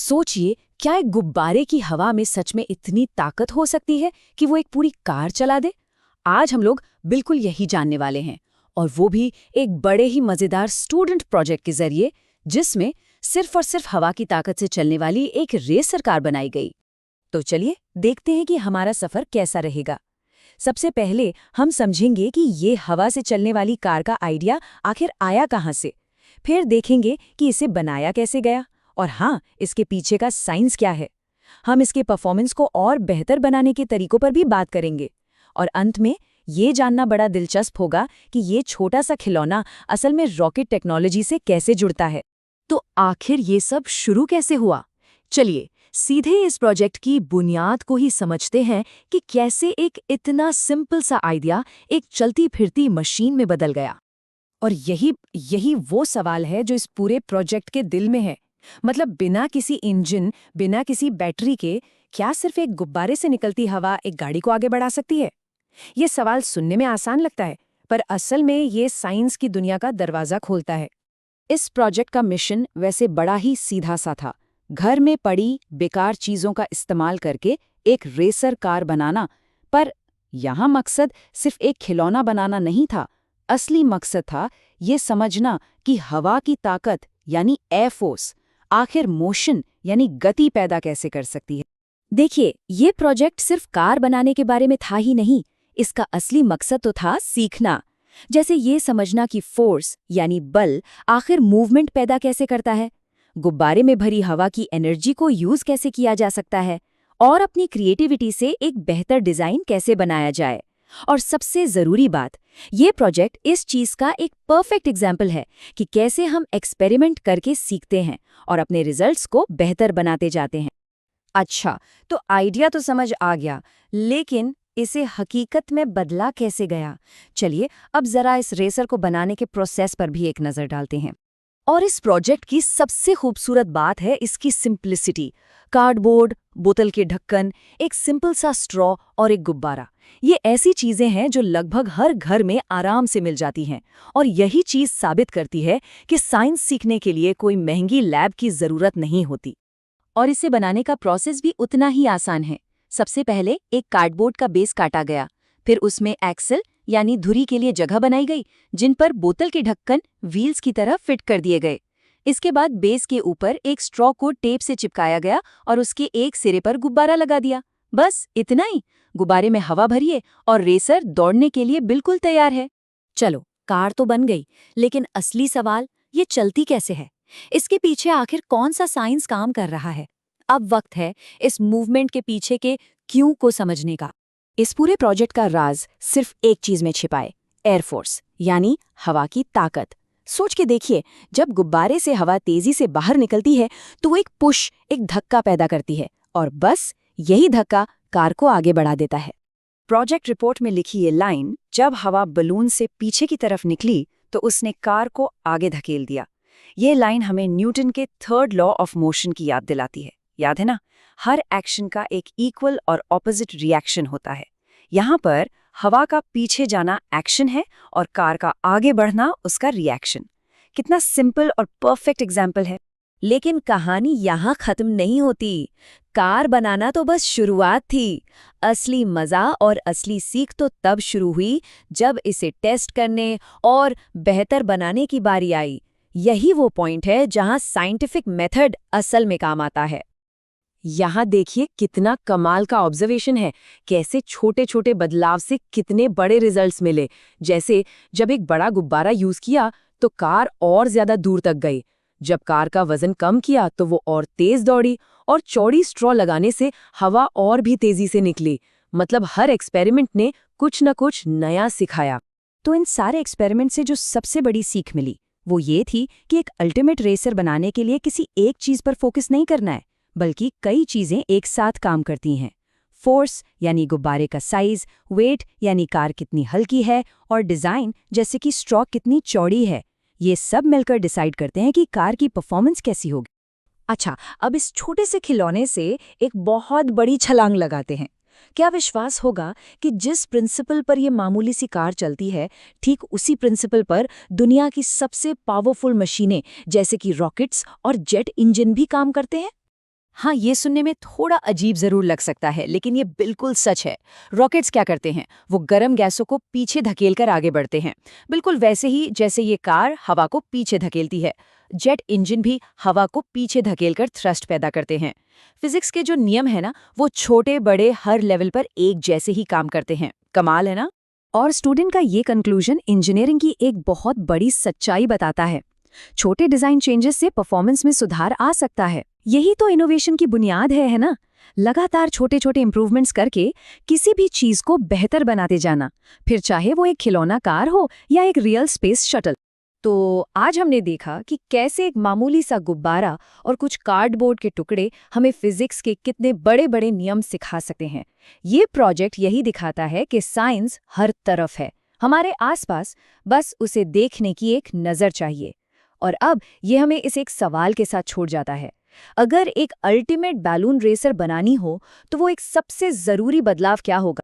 सोचिए, क्या एक गुब्बारे की हवा में सच में इतनी ताकत हो सकती है कि वो एक पूरी कार चला दे? आज हम लोग बिल्कुल यही जानने वाले हैं, और वो भी एक बड़े ही मजेदार स्टूडेंट प्रोजेक्ट के जरिए, जिसमें सिर्फ और सिर्फ हवा की ताकत से चलने वाली एक रेसर कार बनाई गई। तो चलिए देखते हैं कि हमारा सफर कैसा रहेगा। सबसे पहले हम समझेंगे कि ये हवा से चलने वाली कार का आइडिया आखिर आया कहाँ से। फिर देखेंगे कि इसे बनाया कैसे गया, और हाँ, इसके पीछे का साइंस क्या है। हम इसके परफॉर्मेंस को और बेहतर बनाने के तरीकों पर भी बात करेंगे। और अंत में ये जानना बड़ा दिलचस्प होगा कि ये छोटा सा खिलौना असल में रॉकेट टेक्नोलॉजी से कैसे जुड़ता है। तो आखिर ये सब शुरू कैसे हुआ? चलिए सीधे इस प्रोजेक्ट की बुनियाद को ही समझते हैं कि कैसे एक इतना सिंपल सा आइडिया एक चलती फिरती मशीन में बदल गया। और यही वो सवाल है जो इस पूरे प्रोजेक्ट के दिल में है। मतलब बिना किसी इंजन, बिना किसी बैटरी के, क्या सिर्फ एक गुब्बारे से निकलती हवा एक गाड़ी को आगे बढ़ा सकती है? ये सवाल सुनने में आसान लगता है, पर असल में ये साइंस की दुनिया का दरवाजा खोलता है। इस प्रोजेक्ट का मिशन वैसे बड़ा ही सीधा सा था। घर में पड़ी बेकार चीजों का इस्तेमाल करके एक रेसर कार बनाना। पर यहाँ मकसद सिर्फ एक खिलौना बनाना नहीं था। असली मकसद था ये समझना कि हवा की ताकत यानी एयर फोर्स आखिर मोशन यानी गति पैदा कैसे कर सकती है। देखिए, ये प्रोजेक्ट सिर्फ कार बनाने के बारे में था ही नहीं, इसका असली मकसद तो था सीखना। जैसे ये समझना कि फोर्स यानी बल आखिर मूवमेंट पैदा कैसे करता है, गुब्बारे में भरी हवा की एनर्जी को यूज कैसे किया जा सकता है, और अपनी क्रिएटिविटी से एक बेहतर डिजाइन कैसे बनाया जाए। और सबसे जरूरी बात, ये प्रोजेक्ट इस चीज का एक परफेक्ट एग्जाम्पल है कि कैसे हम एक्सपेरिमेंट करके सीखते हैं और अपने रिजल्ट्स को बेहतर बनाते जाते हैं। अच्छा, तो आइडिया तो समझ आ गया, लेकिन इसे हकीकत में बदला कैसे गया? चलिए अब जरा इस रेसर को बनाने के प्रोसेस पर भी एक नजर डालते हैं। और इस प्रोजेक्ट की सबसे खूबसूरत बात है इसकी सिंप्लिसिटी। कार्डबोर्ड, बोतल के ढक्कन, एक सिंपल सा स्ट्रॉ और एक गुब्बारा, ये ऐसी चीजें हैं जो लगभग हर घर में आराम से मिल जाती हैं। और यही चीज साबित करती है कि साइंस सीखने के लिए कोई महंगी लैब की जरूरत नहीं होती। और इसे बनाने का प्रोसेस भी उतना ही आसान है। सबसे पहले एक कार्डबोर्ड का बेस काटा गया, फिर उसमें एक्सल यानी धुरी के लिए जगह बनाई गई, जिन पर बोतल के ढक्कन व्हील्स की तरह फिट कर दिए गए। इसके बाद बेस के ऊपर एक स्ट्रॉ को टेप से चिपकाया गया और उसके एक सिरे पर गुब्बारा लगा दिया। बस इतना ही। गुब्बारे में हवा भरिए और रेसर दौड़ने के लिए बिल्कुल तैयार है। चलो, कार तो बन गई, लेकिन असली सवाल, ये चलती कैसे है? इसके पीछे आखिर कौन सा साइंस काम कर रहा है? अब वक्त है इस मूवमेंट के पीछे के क्यों को समझने का। इस पूरे प्रोजेक्ट का राज सिर्फ एक चीज में छिपा है, एयरफोर्स यानी हवा की ताकत। सोच के देखिए, जब गुब्बारे से हवा तेजी से बाहर निकलती है तो वो एक पुश, एक धक्का पैदा करती है, और बस यही धक्का कार को आगे बढ़ा देता है। प्रोजेक्ट रिपोर्ट में लिखी ये लाइन, जब हवा बलून से पीछे की तरफ निकली तो उसने कार को आगे धकेल दिया। ये लाइन हमें न्यूटन के थर्ड लॉ ऑफ मोशन की याद दिलाती है। याद है ना? हर एक्शन का एक इक्वल और ऑपोजिट रिएक्शन होता है। यहाँ पर हवा का पीछे जाना एक्शन है और कार का आगे बढ़ना उसका रिएक्शन। कितना सिंपल और परफेक्ट एग्जाम्पल है। लेकिन कहानी यहाँ खत्म नहीं होती। कार बनाना तो बस शुरुआत थी। असली मजा और असली सीख तो तब शुरू हुई जब इसे टेस्ट करने और बेहतर बनाने की बारी आई। यही वो पॉइंट है जहाँ साइंटिफिक मेथड असल में काम आता है। यहाँ देखिए कितना कमाल का ऑब्जर्वेशन है, कैसे छोटे छोटे बदलाव से कितने बड़े रिजल्ट्स मिले। जैसे जब एक बड़ा गुब्बारा यूज किया तो कार और ज्यादा दूर तक गई, जब कार का वजन कम किया तो वो और तेज दौड़ी, और चौड़ी स्ट्रॉ लगाने से हवा और भी तेजी से निकली। मतलब हर एक्सपेरिमेंट ने कुछ न कुछ नया सिखाया। तो इन सारे एक्सपेरिमेंट से जो सबसे बड़ी सीख मिली वो ये थी कि एक अल्टीमेट रेसर बनाने के लिए किसी एक चीज पर फोकस नहीं करना है, बल्कि कई चीजें एक साथ काम करती हैं। फोर्स यानी गुब्बारे का साइज, वेट यानी कार कितनी हल्की है, और डिजाइन जैसे कि स्ट्रॉ कितनी चौड़ी है, ये सब मिलकर डिसाइड करते हैं कि कार की परफॉर्मेंस कैसी होगी। अच्छा, अब इस छोटे से खिलौने से एक बहुत बड़ी छलांग लगाते हैं। क्या विश्वास होगा कि जिस प्रिंसिपल पर ये मामूली सी कार चलती है, ठीक उसी प्रिंसिपल पर दुनिया की सबसे पावरफुल मशीनें जैसे कि रॉकेट्स और जेट इंजन भी काम करते हैं? हाँ, ये सुनने में थोड़ा अजीब जरूर लग सकता है, लेकिन ये बिल्कुल सच है। रॉकेट्स क्या करते हैं? वो गर्म गैसों को पीछे धकेलकर आगे बढ़ते हैं, बिल्कुल वैसे ही जैसे ये कार हवा को पीछे धकेलती है। जेट इंजन भी हवा को पीछे धकेलकर थ्रस्ट पैदा करते हैं। फिजिक्स के जो नियम है ना, वो छोटे बड़े हर लेवल पर एक जैसे ही काम करते हैं। कमाल है ना? और स्टूडेंट का ये कंक्लूजन इंजीनियरिंग की एक बहुत बड़ी सच्चाई बताता है। छोटे डिजाइन चेंजेस से परफॉर्मेंस में सुधार आ सकता है। यही तो इनोवेशन की बुनियाद है ना? लगातार छोटे छोटे इंप्रूवमेंट्स करके किसी भी चीज को बेहतर बनाते जाना, फिर चाहे वो एक खिलौना कार हो या एक रियल स्पेस शटल। तो आज हमने देखा कि कैसे एक मामूली सा गुब्बारा और कुछ कार्डबोर्ड के टुकड़े हमें फिजिक्स के कितने बड़े बड़े नियम सिखा सकते हैं। ये प्रोजेक्ट यही दिखाता है कि साइंस हर तरफ है, हमारे आसपास, बस उसे देखने की एक नज़र चाहिए। और अब ये हमें इस एक सवाल के साथ छोड़ जाता है। अगर एक अल्टीमेट बैलून रेसर बनानी हो तो वो एक सबसे ज़रूरी बदलाव क्या होगा?